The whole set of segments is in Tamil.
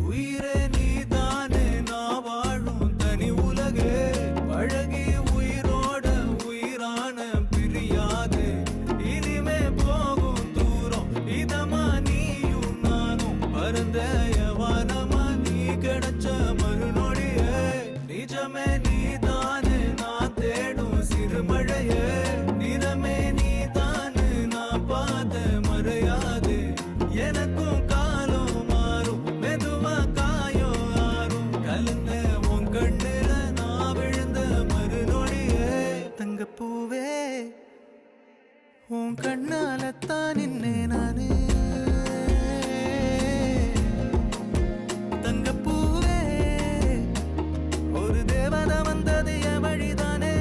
உயிரே நீதானே நான் வாழும் தனி உலகே பழகி உயிரோட உயிரான பிரியாது இனிமே போகும் தூரம் இதமா நீயும் நானும் பரந்த யவானமா நீ கிடைச்ச மறுநொடியே நிஜமே நீதானே நான் தேடும் சிறுமழையே நிறமே நீதானே நான் பார்த்த மறையாது எனக்கும் காலம் மாறும் மெதுவா காயோ ஆறும் கலந்த உன் கண்ணுல நான் விழுந்த மறுநொடியே தங்கப்பூவே உன் கண்ணாலத்தான் நின்னே நானே தங்கப்பூவே ஒரு தேவதை வந்தது என் வழிதானே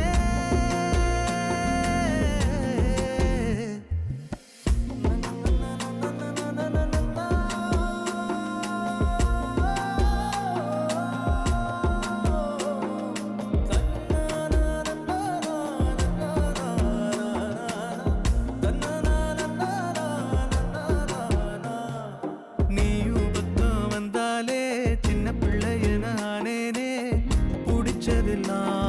நீயும் பக்கம் வந்தாலே சின்ன பிள்ளைய நானேனே பிடிச்சதெல்லாம்